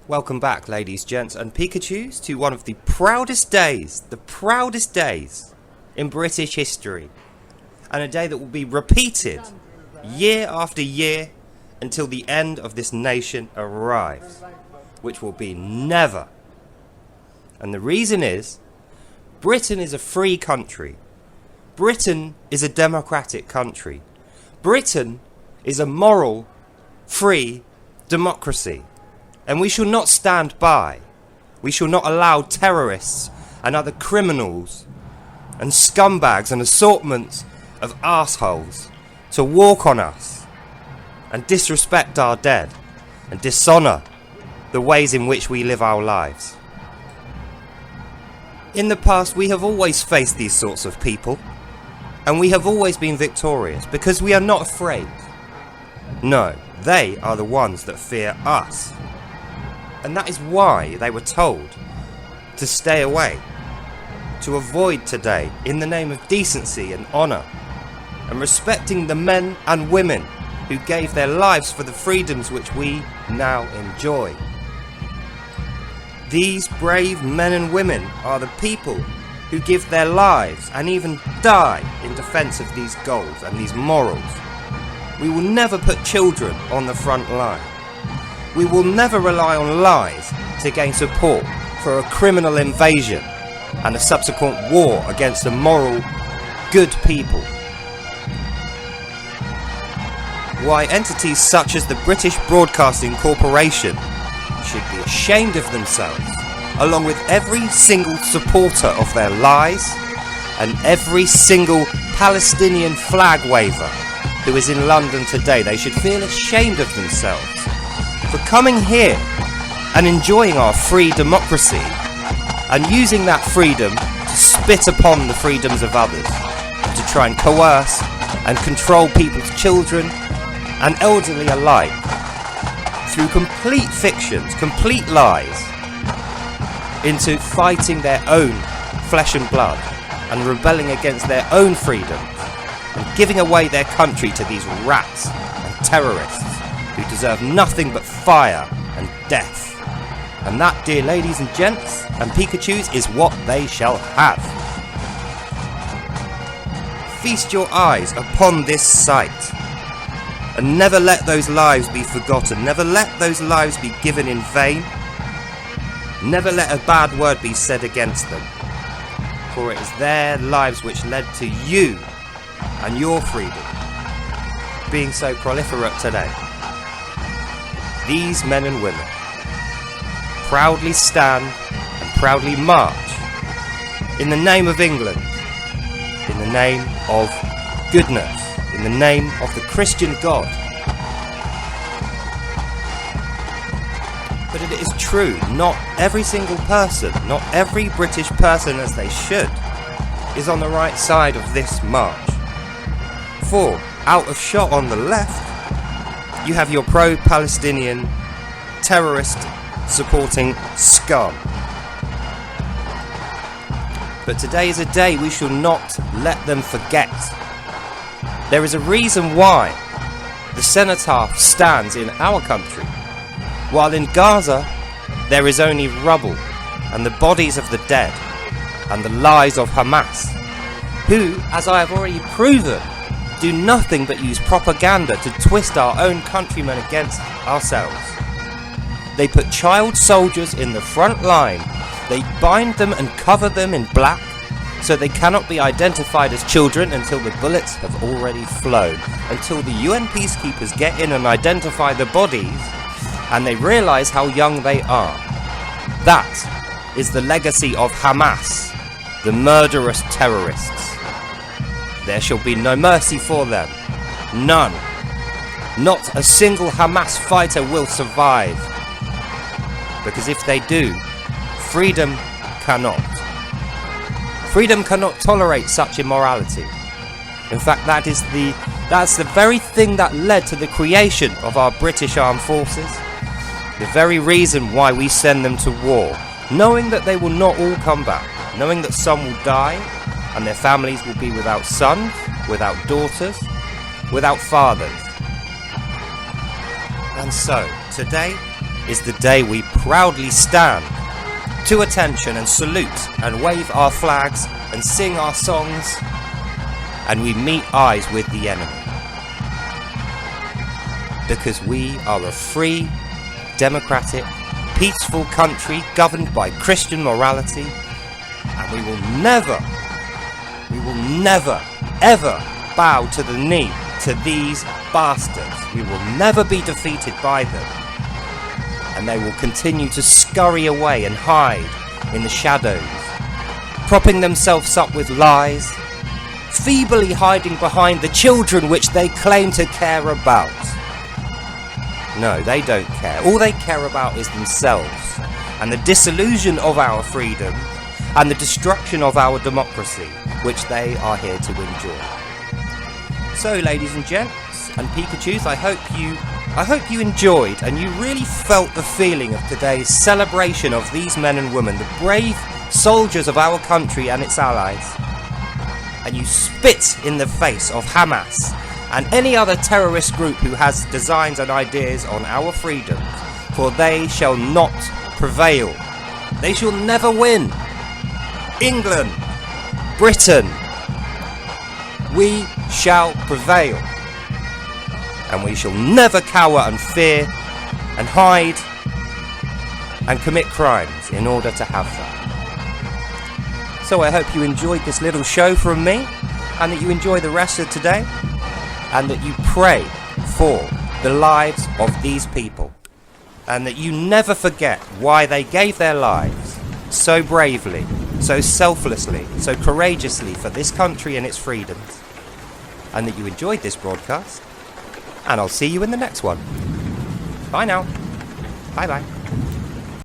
Welcome back, ladies, gents and Pikachus, to one of the proudest days in British history, and a day that will be repeated year after year until the end of this nation arrives, which will be never. And the reason is, Britain is a free country. Britain is a democratic country. Britain is a moral, free democracy. And we shall not stand by. We shall not allow terrorists and other criminals and scumbags and assortments of arseholes to walk on us and disrespect our dead and dishonour the ways in which we live our lives. In the past, we have always faced these sorts of people, and we have always been victorious because we are not afraid. No, they are the ones that fear us. And that is why they were told to stay away, to avoid today in the name of decency and honour, and respecting the men and women who gave their lives for the freedoms which we now enjoy. These brave men and women are the people who give their lives and even die in defence of these goals and these morals. We will never put children on the front line. We will never rely on lies to gain support for a criminal invasion and a subsequent war against the moral, good people. Why entities such as the British Broadcasting Corporation should be ashamed of themselves, along with every single supporter of their lies and every single Palestinian flag waver who is in London today. They should feel ashamed of themselves for coming here and enjoying our free democracy and using that freedom to spit upon the freedoms of others, to try and coerce and control people's children and elderly alike through complete fictions, complete lies, into fighting their own flesh and blood and rebelling against their own freedoms and giving away their country to these rats and terrorists who deserve nothing but fire and death. And that, dear ladies and gents and Pikachus, is what they shall have. Feast your eyes upon this sight, and never let those lives be forgotten. Never let those lives be given in vain. Never let a bad word be said against them, for it is their lives which led to you and your freedom being so proliferate today. These men and women proudly stand and proudly march in the name of England, in the name of goodness, in the name of the Christian God. But it is true, not every single person, not every British person as they should, is on the right side of this march. For out of shot on the left, you have your pro-Palestinian, terrorist-supporting scum. But today is a day we shall not let them forget. There is a reason why the Cenotaph stands in our country, while in Gaza there is only rubble and the bodies of the dead and the lies of Hamas, who, as I have already proven, do nothing but use propaganda to twist our own countrymen against ourselves. They put child soldiers in the front line. They bind them and cover them in black so they cannot be identified as children until the bullets have already flown, until the UN peacekeepers get in and identify the bodies and they realise how young they are. That is the legacy of Hamas, the murderous terrorists. There shall be no mercy for them. None. Not a single Hamas fighter will survive. Because if they do, freedom cannot. Freedom cannot tolerate such immorality. In fact, that's the very thing that led to the creation of our British Armed Forces. The very reason why we send them to war, knowing that they will not all come back, knowing that some will die, and their families will be without sons, without daughters, without fathers. And so, today, is the day we proudly stand to attention and salute and wave our flags and sing our songs, and we meet eyes with the enemy. Because we are a free, democratic, peaceful country governed by Christian morality, and we will never, ever bow to the knee to these bastards. We will never be defeated by them, and they will continue to scurry away and hide in the shadows, propping themselves up with lies, feebly hiding behind the children which they claim to care about. No, they don't care. All they care about is themselves and the disillusion of our freedom and the destruction of our democracy, which they are here to enjoy. So, ladies and gents and Pikachus, I hope you enjoyed and you really felt the feeling of today's celebration of these men and women, the brave soldiers of our country and its allies. And you spit in the face of Hamas and any other terrorist group who has designs and ideas on our freedoms, for they shall not prevail. They shall never win. England, Britain, we shall prevail. And we shall never cower and fear and hide and commit crimes in order to have that. So I hope you enjoyed this little show from me, and that you enjoy the rest of today, and that you pray for the lives of these people, and that you never forget why they gave their lives so bravely, so selflessly, so courageously for this country and its freedoms, and that you enjoyed this broadcast, and I'll see you in the next one. Bye now. Bye bye.